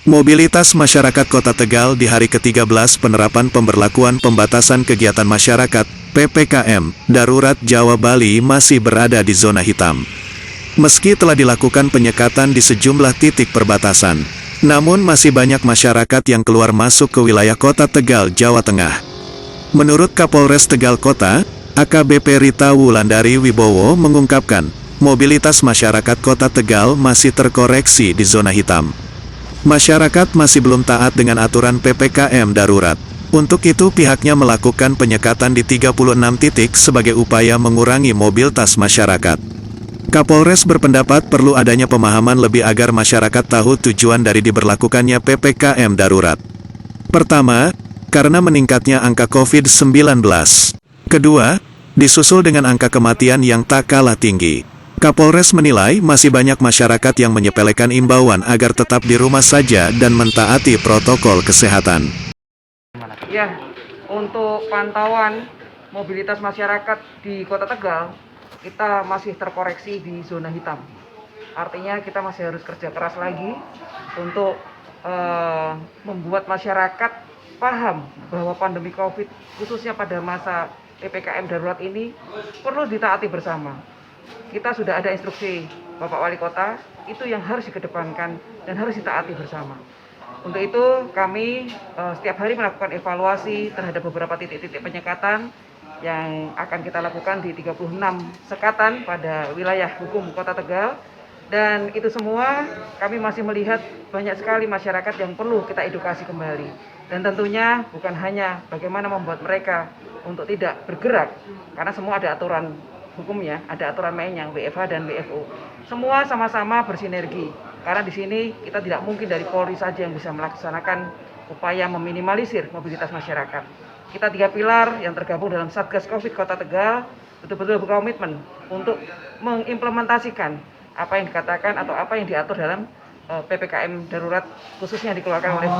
Mobilitas masyarakat Kota Tegal di hari ke-13 penerapan pemberlakuan pembatasan kegiatan masyarakat (PPKM) darurat Jawa Bali masih berada di zona hitam. Meski telah dilakukan penyekatan di sejumlah titik perbatasan, namun masih banyak masyarakat yang keluar masuk ke wilayah Kota Tegal, Jawa Tengah. Menurut Kapolres Tegal Kota, AKBP Rita Wulandari Wibowo mengungkapkan, mobilitas masyarakat Kota Tegal masih terkoreksi di zona hitam. Masyarakat masih belum taat dengan aturan PPKM darurat. Untuk itu pihaknya melakukan penyekatan di 36 titik sebagai upaya mengurangi mobilitas masyarakat. Kapolres berpendapat perlu adanya pemahaman lebih agar masyarakat tahu tujuan dari diberlakukannya PPKM darurat. Pertama, karena meningkatnya angka COVID-19. Kedua, disusul dengan angka kematian yang tak kalah tinggi. Kapolres menilai masih banyak masyarakat yang menyepelekan imbauan agar tetap di rumah saja dan mentaati protokol kesehatan. Ya, untuk pantauan mobilitas masyarakat di Kota Tegal, kita masih terkoreksi di zona hitam. Artinya kita masih harus kerja keras lagi untuk membuat masyarakat paham bahwa pandemi COVID, khususnya pada masa PPKM darurat ini, perlu ditaati bersama. Kita sudah ada instruksi Bapak Wali Kota, itu yang harus dikedepankan dan harus ditaati bersama. Untuk itu kami setiap hari melakukan evaluasi terhadap beberapa titik-titik penyekatan yang akan kita lakukan di 36 sekatan pada wilayah hukum Kota Tegal. Dan itu semua kami masih melihat banyak sekali masyarakat yang perlu kita edukasi kembali. Dan tentunya bukan hanya bagaimana membuat mereka untuk tidak bergerak, karena semua ada aturan hukumnya, ada aturan mainnya, WFH dan WFO. Semua sama-sama bersinergi, karena di sini kita tidak mungkin dari Polri saja yang bisa melaksanakan upaya meminimalisir mobilitas masyarakat. Kita 3 pilar yang tergabung dalam Satgas Covid Kota Tegal betul-betul berkomitmen untuk mengimplementasikan apa yang dikatakan atau apa yang diatur dalam PPKM darurat, khususnya dikeluarkan oleh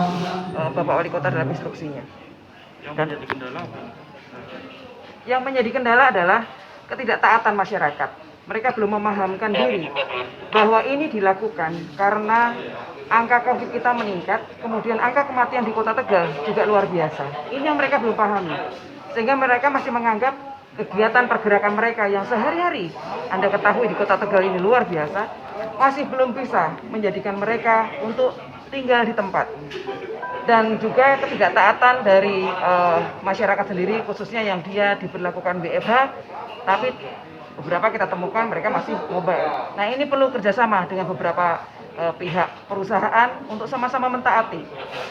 Bapak Wali Kota dalam instruksinya. Yang menjadi kendala adalah ketidaktaatan masyarakat. Mereka belum memahamkan diri bahwa ini dilakukan karena angka COVID kita meningkat, kemudian angka kematian di Kota Tegal juga luar biasa. Ini yang mereka belum pahami, sehingga mereka masih menganggap kegiatan pergerakan mereka yang sehari-hari Anda ketahui di Kota Tegal ini luar biasa, masih belum bisa menjadikan mereka untuk tinggal di tempat. Dan juga ketidaktaatan dari masyarakat sendiri, khususnya yang dia diberlakukan WFH, tapi beberapa kita temukan mereka masih mobile. Nah, ini perlu kerjasama dengan beberapa pihak perusahaan untuk sama-sama mentaati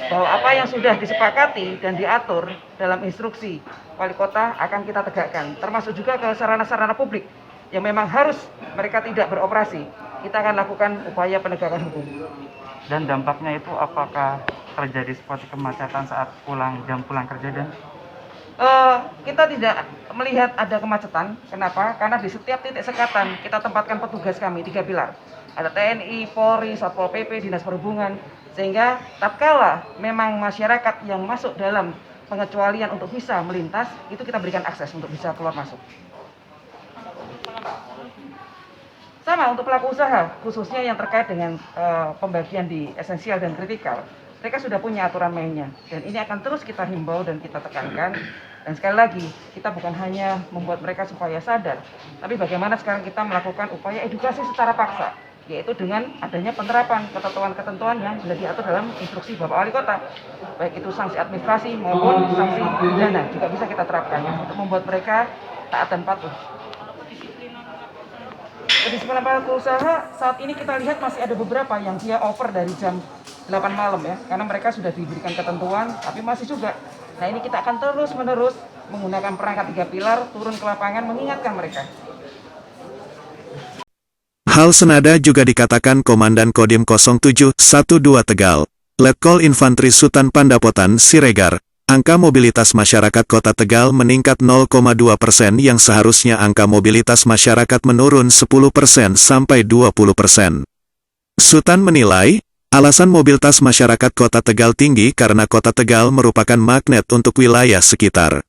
bahwa apa yang sudah disepakati dan diatur dalam instruksi Wali Kota akan kita tegakkan, termasuk juga ke sarana-sarana publik yang memang harus mereka tidak beroperasi. Kita akan lakukan upaya penegakan hukum. Dan dampaknya itu apakah terjadi seperti kemacetan saat jam pulang kerja dan kita tidak melihat ada kemacetan. Kenapa? Karena di setiap titik sekatan kita tempatkan petugas kami 3 pilar. Ada TNI, Polri, Satpol PP, Dinas Perhubungan. Sehingga tatkala memang masyarakat yang masuk dalam pengecualian untuk bisa melintas, itu kita berikan akses untuk bisa keluar masuk. Sama untuk pelaku usaha, khususnya yang terkait dengan pembagian di esensial dan kritikal. Mereka sudah punya aturan mainnya, dan ini akan terus kita himbau dan kita tekankan. Dan sekali lagi, kita bukan hanya membuat mereka supaya sadar, tapi bagaimana sekarang kita melakukan upaya edukasi secara paksa, yaitu dengan adanya penerapan ketentuan-ketentuan yang sudah diatur dalam instruksi Bapak Wali Kota, baik itu sanksi administrasi maupun sanksi pidana juga bisa kita terapkan untuk membuat mereka taat dan patuh. Kedisiplinan pelaku usaha saat ini kita lihat masih ada beberapa yang dia over dari jam 8 malam ya, karena mereka sudah diberikan ketentuan, tapi masih juga. Nah, ini kita akan terus-menerus menggunakan perangkat 3 pilar, turun ke lapangan mengingatkan mereka. Hal senada juga dikatakan Komandan Kodim 0712 Tegal, Letkol Infantri Sutan Pandapotan Siregar. Angka mobilitas masyarakat Kota Tegal meningkat 0,2% yang seharusnya angka mobilitas masyarakat menurun 10% sampai 20%. Sutan menilai, alasan mobilitas masyarakat Kota Tegal tinggi karena Kota Tegal merupakan magnet untuk wilayah sekitar.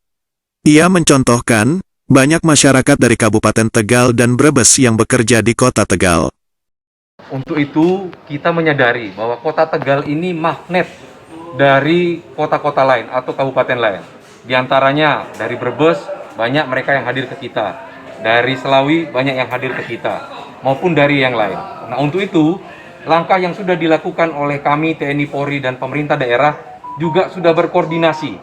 Ia mencontohkan, banyak masyarakat dari Kabupaten Tegal dan Brebes yang bekerja di Kota Tegal. Untuk itu, kita menyadari bahwa Kota Tegal ini magnet dari kota-kota lain atau kabupaten lain. Di antaranya dari Brebes, banyak mereka yang hadir ke kita. Dari Selawi, banyak yang hadir ke kita. Maupun dari yang lain. Nah, untuk itu, langkah yang sudah dilakukan oleh kami, TNI Polri, dan pemerintah daerah juga sudah berkoordinasi.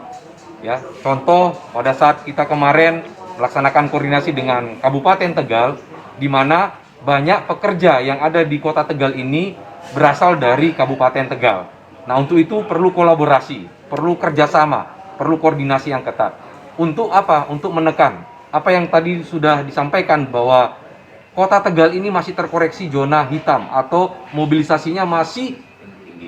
Ya, contoh, pada saat kita kemarin melaksanakan koordinasi dengan Kabupaten Tegal, di mana banyak pekerja yang ada di Kota Tegal ini berasal dari Kabupaten Tegal. Nah, untuk itu perlu kolaborasi, perlu kerjasama, perlu koordinasi yang ketat. Untuk apa? Untuk menekan apa yang tadi sudah disampaikan bahwa Kota Tegal ini masih terkoreksi zona hitam atau mobilisasinya masih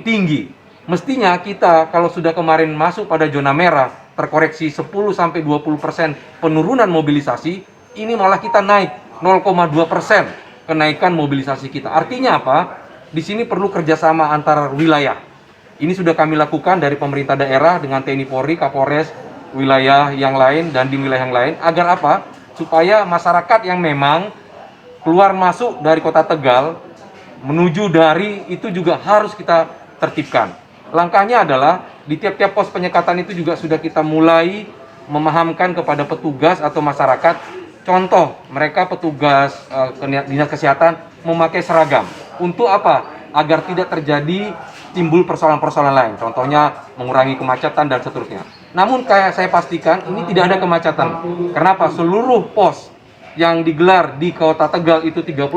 tinggi. Mestinya kita kalau sudah kemarin masuk pada zona merah, terkoreksi 10-20% penurunan mobilisasi, ini malah kita naik 0,2% kenaikan mobilisasi kita. Artinya apa? Di sini perlu kerjasama antar wilayah. Ini sudah kami lakukan dari pemerintah daerah dengan TNI Polri, Kapolres, wilayah yang lain, dan di wilayah yang lain. Agar apa? Supaya masyarakat yang memang keluar masuk dari Kota Tegal, menuju dari itu juga harus kita tertibkan. Langkahnya adalah di tiap-tiap pos penyekatan itu juga sudah kita mulai memahamkan kepada petugas atau masyarakat. Contoh, mereka petugas dinas kesehatan memakai seragam. Untuk apa? Agar tidak terjadi timbul persoalan-persoalan lain. Contohnya mengurangi kemacetan dan seterusnya. Namun kayak saya pastikan ini tidak ada kemacetan. Kenapa? Seluruh pos yang digelar di Kota Tegal itu 36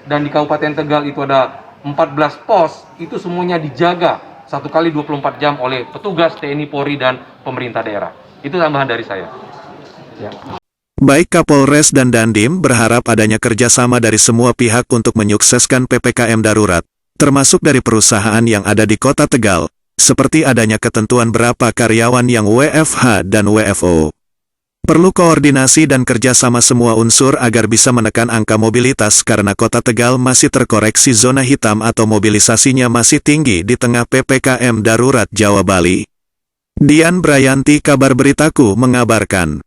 dan di Kabupaten Tegal itu ada 14 pos, itu semuanya dijaga 1 kali 24 jam oleh petugas TNI Polri dan pemerintah daerah. Itu tambahan dari saya. Ya. Baik Kapolres dan Dandim berharap adanya kerjasama dari semua pihak untuk menyukseskan PPKM darurat, termasuk dari perusahaan yang ada di Kota Tegal, seperti adanya ketentuan berapa karyawan yang WFH dan WFO. Perlu koordinasi dan kerjasama semua unsur agar bisa menekan angka mobilitas karena Kota Tegal masih terkoreksi zona hitam atau mobilisasinya masih tinggi di tengah PPKM darurat Jawa Bali. Dian Brayanti, Kabar Beritaku mengabarkan.